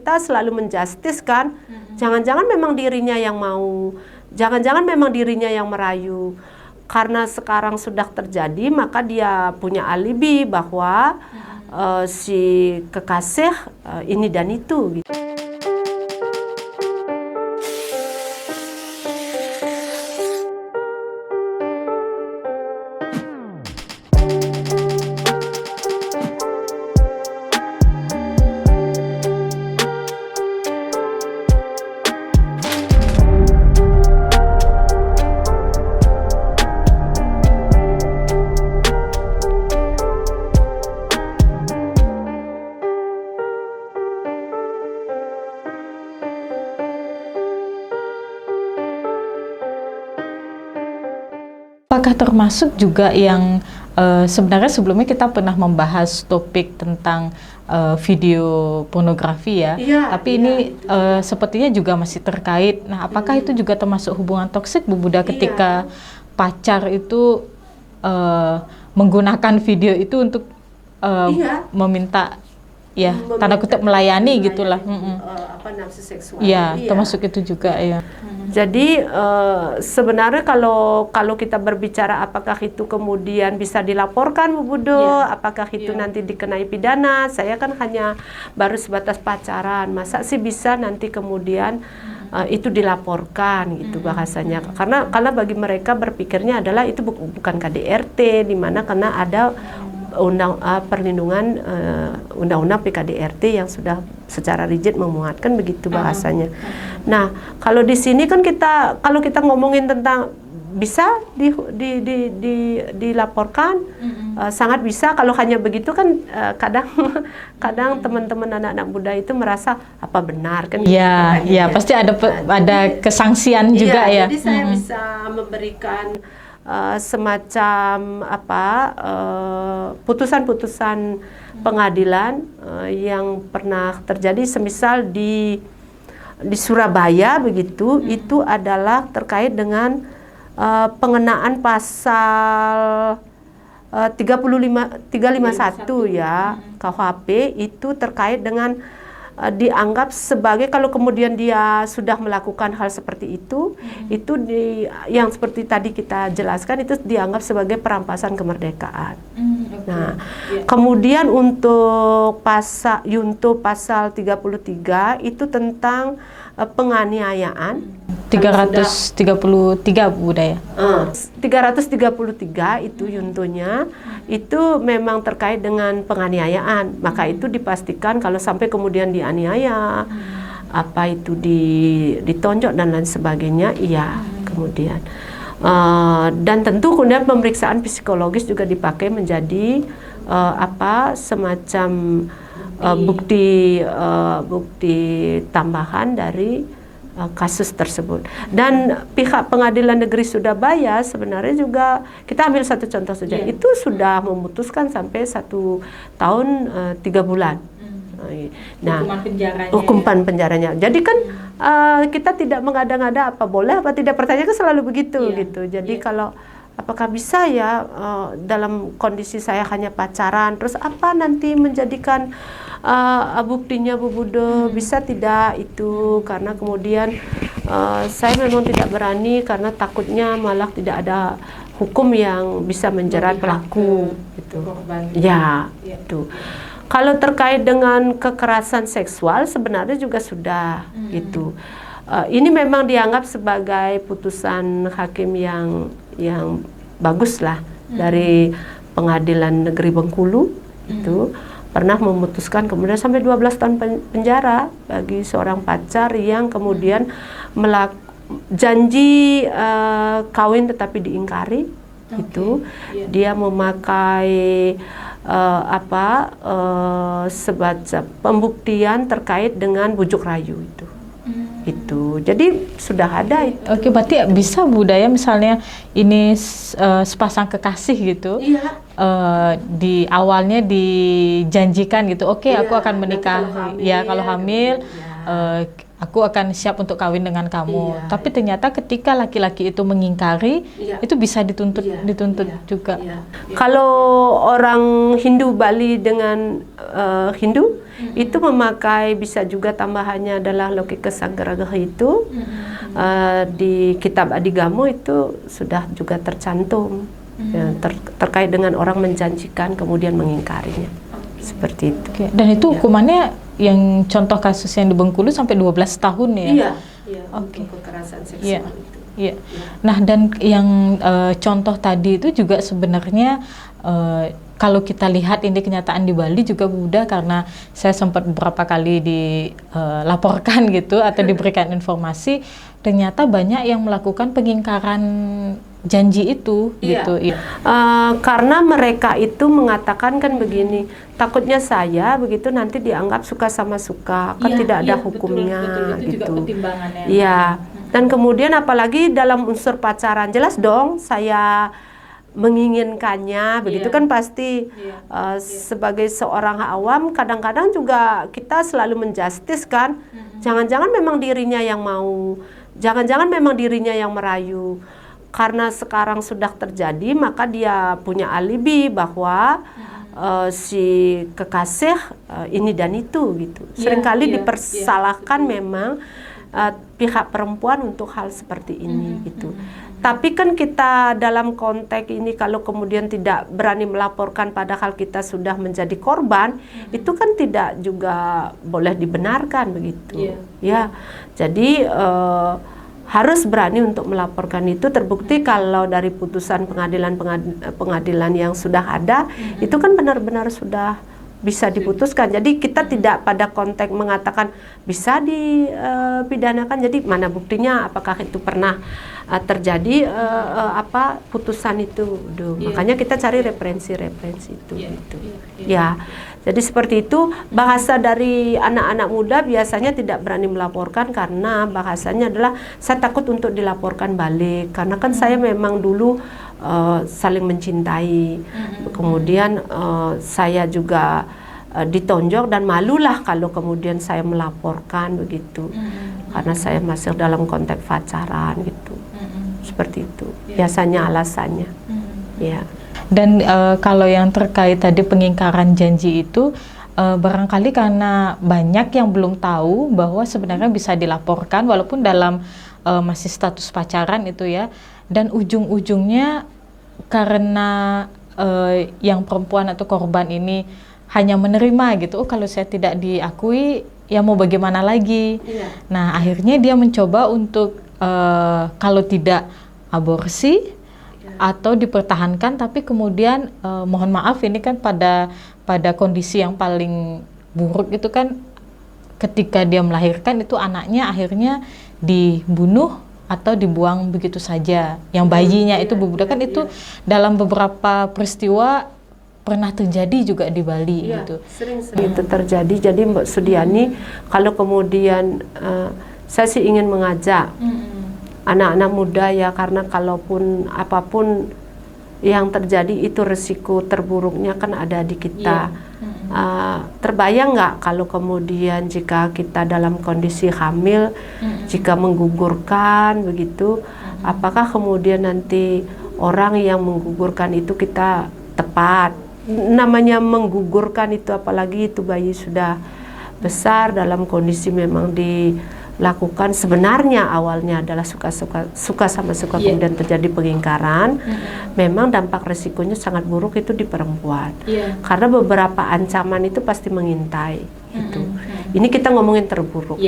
kita selalu menjustis kan, jangan-jangan memang dirinya yang mau, jangan-jangan memang dirinya yang merayu. Karena sekarang sudah terjadi, maka dia punya alibi bahwa si kekasih ini dan itu gitu. Apakah termasuk juga yang sebenarnya sebelumnya kita pernah membahas topik tentang video pornografi ya, tapi ini sepertinya juga masih terkait. Nah, apakah itu juga termasuk hubungan toksik, Bu Buddha, ketika pacar itu menggunakan video itu untuk meminta, ya tanda kutip melayani gitulah, apa nafsu seksual? Ya, termasuk itu juga ya. Jadi sebenarnya kalau kita berbicara apakah itu kemudian bisa dilaporkan, Bu Budo, apakah itu nanti dikenai pidana, saya kan hanya baru sebatas pacaran, masa sih bisa nanti kemudian itu dilaporkan gitu bahasanya, karena bagi mereka berpikirnya adalah itu bukan KDRT, di mana karena ada perlindungan undang-undang PKDRT yang sudah secara rigid memuatkan begitu bahasanya. Nah, kalau di sini kan kalau kita ngomongin tentang bisa dilaporkan, sangat bisa. Kalau hanya begitu kan kadang teman-teman anak-anak muda itu merasa apa benar kan? Iya, iya pasti ada kesangsian juga ya. Jadi saya bisa memberikan semacam putusan-putusan pengadilan yang pernah terjadi, semisal di Surabaya begitu, itu adalah terkait dengan pengenaan pasal 351 ya KUHP, itu terkait dengan dianggap sebagai, kalau kemudian dia sudah melakukan hal seperti itu yang seperti tadi kita jelaskan, itu dianggap sebagai perampasan kemerdekaan. Nah, kemudian untuk Yunto pasal 33 itu tentang penganiayaan. 333 Bu Buddha ya? 333 itu yuntonya, itu memang terkait dengan penganiayaan. Maka itu dipastikan kalau sampai kemudian dianiaya, apa itu ditonjok dan lain sebagainya, iya kemudian. Dan tentu kemudian pemeriksaan psikologis juga dipakai menjadi semacam bukti tambahan dari kasus tersebut. Dan pihak Pengadilan Negeri Surabaya sebenarnya juga, kita ambil satu contoh saja, itu sudah memutuskan sampai 1 tahun 3 bulan. Nah, hukuman penjaranya. Jadi kan kita tidak mengada-ngada apa boleh apa tidak, pertanyaan kan selalu begitu gitu. Jadi kalau apakah bisa ya dalam kondisi saya hanya pacaran, terus apa nanti menjadikan buktinya Bu Budo, bisa tidak itu, karena kemudian saya memang tidak berani karena takutnya malah tidak ada hukum yang bisa menjerat pelaku gitu. Ya, itu. Kalau terkait dengan kekerasan seksual sebenarnya juga sudah gitu. Ini memang dianggap sebagai putusan hakim yang bagus lah dari Pengadilan Negeri Bengkulu itu pernah memutuskan kemudian sampai 12 tahun penjara bagi seorang pacar yang kemudian janji kawin tetapi diingkari. Itu dia memakai semacam pembuktian terkait dengan bujuk rayu itu. Itu jadi sudah ada itu. Oke, berarti bisa budaya misalnya ini sepasang kekasih gitu, di awalnya dijanjikan gitu, oke aku akan menikah ya, kalau hamil aku akan siap untuk kawin dengan kamu. Iya, Tapi ternyata ketika laki-laki itu mengingkari, Iya. itu bisa dituntut Iya, juga. Iya. Kalau orang Hindu Bali dengan Hindu itu memakai, bisa juga tambahannya adalah Lokika Sagragaha itu di kitab Adigamo itu sudah juga tercantum ya, terkait dengan orang menjanjikan kemudian mengingkarinya. Seperti itu. Oke. Dan itu hukumannya yang contoh kasus yang di Bengkulu sampai 12 tahun ya? Iya, Oke. untuk kekerasan seksual Iya. itu. Iya. Nah, dan yang contoh tadi itu juga sebenarnya kalau kita lihat ini kenyataan di Bali juga Buddha, karena saya sempat beberapa kali dilaporkan gitu atau diberikan informasi, ternyata banyak yang melakukan pengingkaran janji itu gitu. Iya. Karena mereka itu mengatakan kan begini, takutnya saya begitu nanti dianggap suka sama suka, kan tidak ada hukumnya Itu juga gitu. pertimbangannya. Iya. Dan kemudian apalagi dalam unsur pacaran, jelas dong saya menginginkannya, begitu kan pasti. Sebagai seorang awam kadang-kadang juga kita selalu menjustis kan, jangan-jangan memang dirinya yang mau, jangan-jangan memang dirinya yang merayu. Karena sekarang sudah terjadi, maka dia punya alibi bahwa si kekasih ini dan itu gitu. Seringkali dipersalahkan memang pihak perempuan untuk hal seperti ini gitu. Tapi kan kita dalam konteks ini kalau kemudian tidak berani melaporkan padahal kita sudah menjadi korban, itu kan tidak juga boleh dibenarkan begitu. Ya, jadi harus berani untuk melaporkan itu. Terbukti kalau dari putusan pengadilan yang sudah ada, itu kan benar-benar sudah bisa diputuskan. Jadi kita tidak pada konteks mengatakan bisa dipidanakan. Jadi mana buktinya? Apakah itu pernah terjadi putusan itu? Makanya kita cari referensi-referensi itu. Gitu. Ya. Jadi seperti itu, bahasa dari anak-anak muda biasanya tidak berani melaporkan karena bahasanya adalah saya takut untuk dilaporkan balik. Karena kan saya memang dulu saling mencintai. Kemudian saya juga ditonjok dan malulah kalau kemudian saya melaporkan begitu. Karena saya masih dalam konteks pacaran gitu. Seperti itu. Biasanya alasannya. Ya. Dan kalau yang terkait tadi pengingkaran janji itu, barangkali karena banyak yang belum tahu bahwa sebenarnya bisa dilaporkan walaupun dalam masih status pacaran itu ya, dan ujung-ujungnya karena yang perempuan atau korban ini hanya menerima gitu, kalau saya tidak diakui ya mau bagaimana lagi. Nah akhirnya dia mencoba untuk kalau tidak aborsi atau dipertahankan, tapi kemudian mohon maaf ini kan pada kondisi yang paling buruk itu kan ketika dia melahirkan itu anaknya akhirnya dibunuh atau dibuang begitu saja. Yang bayinya itu Bu Buddha kan itu dalam beberapa peristiwa pernah terjadi juga di Bali gitu. Sering itu terjadi. Jadi Mbak Sudiani, kalau kemudian saya sih ingin mengajak anak-anak muda ya, karena kalaupun apapun yang terjadi itu resiko terburuknya kan ada di kita. Terbayang nggak kalau kemudian jika kita dalam kondisi hamil, jika menggugurkan begitu, apakah kemudian nanti orang yang menggugurkan itu kita tepat? Namanya menggugurkan itu, apalagi itu bayi sudah besar dalam kondisi memang dilakukan sebenarnya awalnya adalah suka sama suka, kemudian terjadi pengingkaran. Memang dampak resikonya sangat buruk itu di perempuan, karena beberapa ancaman itu pasti mengintai itu. Ini kita ngomongin terburuk.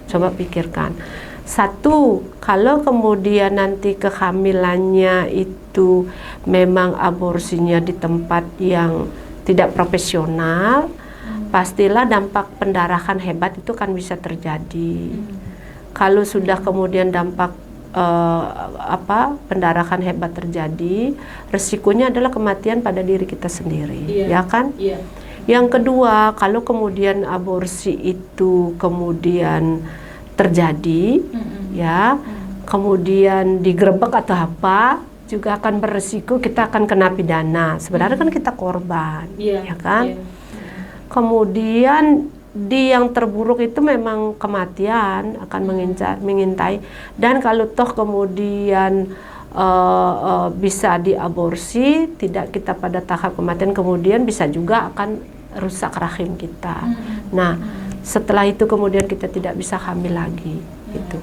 Coba pikirkan, satu, kalau kemudian nanti kehamilannya itu memang aborsinya di tempat yang tidak profesional, pastilah dampak pendarahan hebat itu kan bisa terjadi. Kalau sudah kemudian dampak pendarahan hebat terjadi, resikonya adalah kematian pada diri kita sendiri, ya kan? Yang kedua, kalau kemudian aborsi itu kemudian terjadi, ya, kemudian digerebek atau apa, juga akan beresiko kita akan kena pidana. Sebenarnya kan kita korban, ya kan? Kemudian di yang terburuk itu memang kematian akan mengintai, dan kalau toh kemudian bisa diaborsi, tidak kita pada tahap kematian, kemudian bisa juga akan rusak rahim kita. Nah, setelah itu kemudian kita tidak bisa hamil lagi gitu.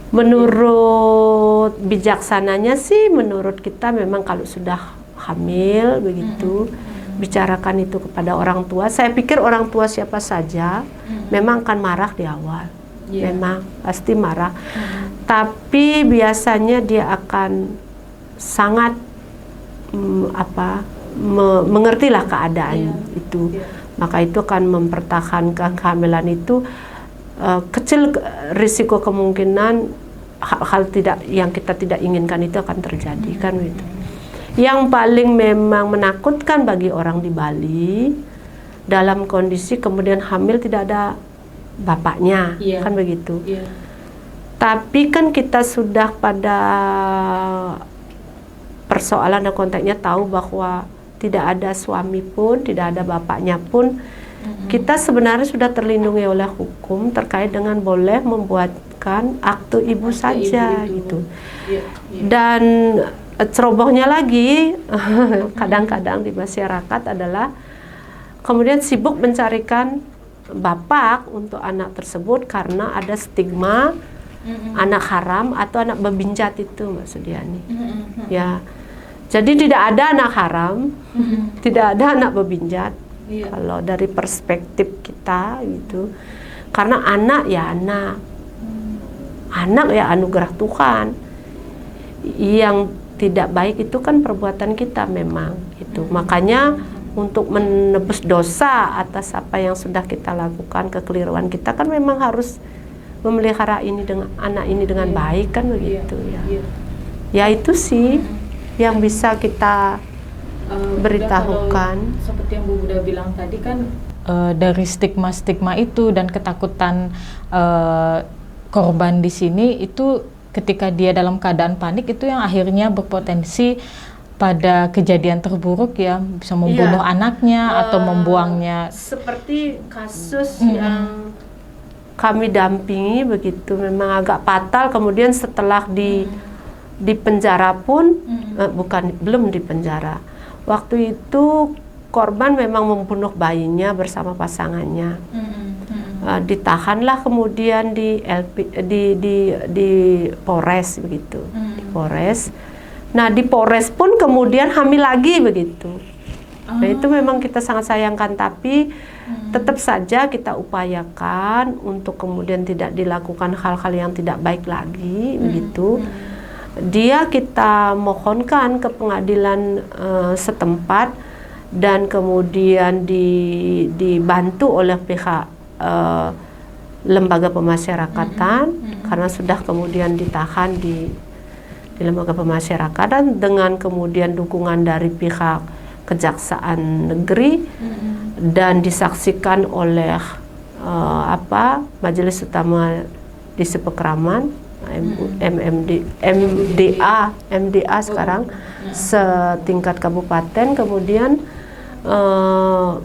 Menurut bijaksananya sih, menurut kita memang kalau sudah hamil begitu, bicarakan itu kepada orang tua. Saya pikir orang tua siapa saja memang akan marah di awal, memang pasti marah. Tapi biasanya dia akan sangat mengertilah keadaan itu. Maka itu akan mempertahankan kehamilan itu. Kecil risiko kemungkinan hal-hal yang kita tidak inginkan itu akan terjadi, kan gitu. Yang paling memang menakutkan bagi orang di Bali dalam kondisi kemudian hamil tidak ada bapaknya, kan begitu. Tapi kan kita sudah pada persoalan dan konteksnya tahu bahwa tidak ada suami pun, tidak ada bapaknya pun, kita sebenarnya sudah terlindungi oleh hukum terkait dengan boleh membuatkan akte ibu saja gitu. Dan cerobohnya lagi kadang-kadang di masyarakat adalah kemudian sibuk mencarikan bapak untuk anak tersebut karena ada stigma anak haram atau anak bebinjat itu, Mbak Sudiani. Ya, jadi tidak ada anak haram, tidak ada anak bebinjat. Kalau dari perspektif kita gitu, karena anak ya anak, anak ya anugerah Tuhan. Yang tidak baik itu kan perbuatan kita memang itu. Makanya untuk menebus dosa atas apa yang sudah kita lakukan, kekeliruan kita kan memang harus memelihara ini dengan anak ini dengan baik, kan begitu ya. Ya itu sih yang bisa kita beritahukan. Seperti yang Bu Buda bilang tadi kan, dari stigma-stigma itu dan ketakutan korban di sini itu, ketika dia dalam keadaan panik itu yang akhirnya berpotensi pada kejadian terburuk ya, bisa membunuh anaknya atau membuangnya. Seperti kasus yang kami dampingi begitu, memang agak fatal. Kemudian setelah di penjara pun belum di penjara. Waktu itu korban memang membunuh bayinya bersama pasangannya. Ditahanlah kemudian di Polres begitu, di Polres. Nah, di Polres pun kemudian hamil lagi begitu. Nah, itu memang kita sangat sayangkan, tapi tetap saja kita upayakan untuk kemudian tidak dilakukan hal-hal yang tidak baik lagi begitu. Dia kita mohonkan ke pengadilan setempat dan kemudian dibantu oleh pihak lembaga pemasyarakatan, karena sudah kemudian ditahan di lembaga pemasyarakatan dengan kemudian dukungan dari pihak Kejaksaan Negeri dan disaksikan oleh Majelis Utama Disi Pekraman, MDA sekarang setingkat kabupaten, kemudian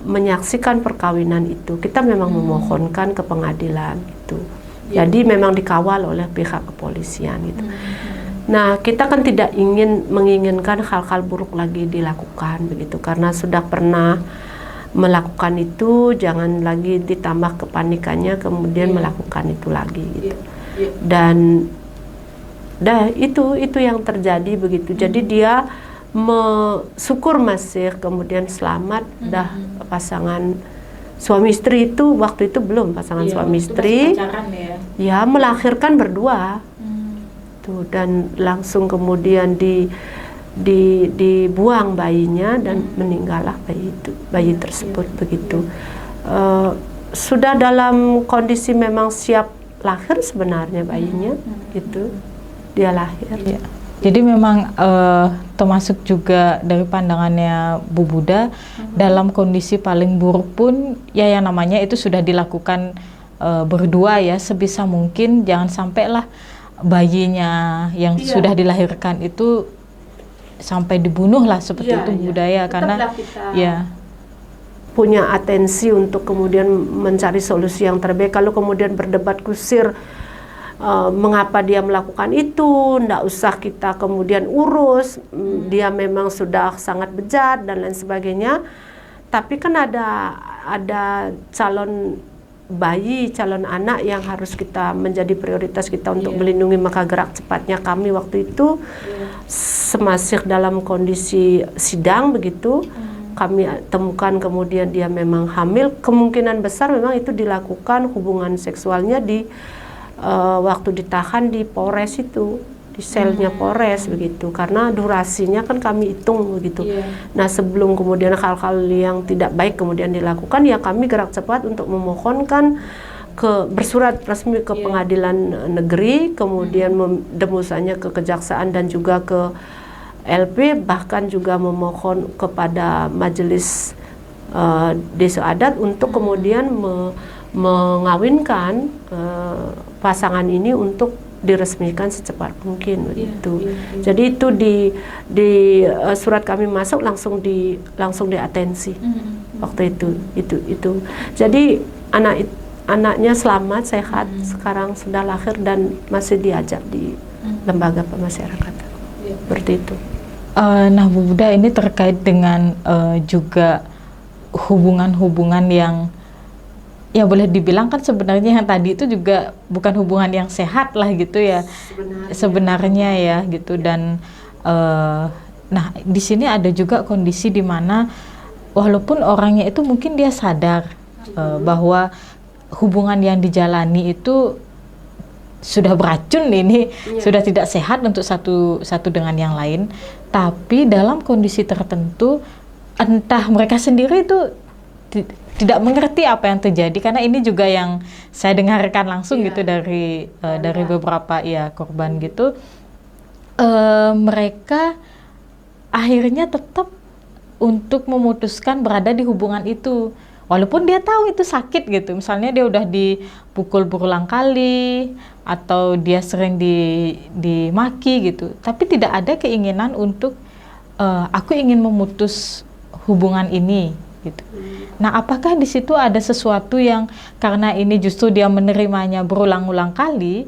menyaksikan perkawinan itu. Kita memang memohonkan ke pengadilan itu. Jadi memang dikawal oleh pihak kepolisian gitu. Nah, kita kan tidak menginginkan hal-hal buruk lagi dilakukan begitu, karena sudah pernah melakukan itu, jangan lagi ditambah kepanikannya kemudian melakukan itu lagi gitu. Dan itu yang terjadi begitu. Jadi dia syukur masih kemudian selamat. Pasangan suami istri itu waktu itu belum pasangan suami istri ya melahirkan berdua tuh, dan langsung kemudian dibuang bayinya dan meninggallah bayi tersebut begitu. Sudah dalam kondisi memang siap lahir sebenarnya bayinya gitu, dia lahir. Jadi memang termasuk juga dari pandangannya Bu Buda, dalam kondisi paling buruk pun ya yang namanya itu sudah dilakukan berdua ya, sebisa mungkin jangan sampailah bayinya yang sudah dilahirkan itu sampai dibunuh lah seperti itu budaya, karena punya atensi untuk kemudian mencari solusi yang terbaik. Kalau kemudian berdebat kusir mengapa dia melakukan itu, ndak usah kita kemudian urus, dia memang sudah sangat bejat dan lain sebagainya. Tapi kan ada calon bayi, calon anak yang harus kita menjadi prioritas kita untuk melindungi. Maka gerak cepatnya kami waktu itu semasih dalam kondisi sidang begitu, kami temukan kemudian dia memang hamil, kemungkinan besar memang itu dilakukan hubungan seksualnya di waktu ditahan di Polres itu, di selnya Polres begitu, karena durasinya kan kami hitung begitu. Nah sebelum kemudian hal-hal yang tidak baik kemudian dilakukan, ya kami gerak cepat untuk memohonkan bersurat resmi ke pengadilan negeri, kemudian demusannya ke kejaksaan dan juga ke LP, bahkan juga memohon kepada majelis desa adat untuk kemudian mengawinkan pasangan ini untuk diresmikan secepat mungkin begitu. Jadi itu di surat kami masuk langsung diatensi waktu itu. Jadi anaknya selamat, sehat, sekarang sudah lahir dan masih diajak di lembaga pemasyarakatan. Seperti itu. Nah Bu Buddha, ini terkait dengan juga hubungan-hubungan yang ya boleh dibilang kan sebenarnya yang tadi itu juga bukan hubungan yang sehat lah gitu ya sebenarnya ya gitu. Dan nah di sini ada juga kondisi di mana walaupun orangnya itu mungkin dia sadar bahwa hubungan yang dijalani itu sudah beracun, ini sudah tidak sehat untuk satu dengan yang lain, tapi dalam kondisi tertentu entah mereka sendiri itu tidak mengerti apa yang terjadi, karena ini juga yang saya dengarkan langsung gitu dari beberapa korban gitu. Mereka akhirnya tetap untuk memutuskan berada di hubungan itu walaupun dia tahu itu sakit gitu. Misalnya dia udah dipukul berulang kali atau dia sering dimaki gitu, tapi tidak ada keinginan untuk aku ingin memutus hubungan ini gitu. Nah, apakah di situ ada sesuatu yang karena ini justru dia menerimanya berulang-ulang kali,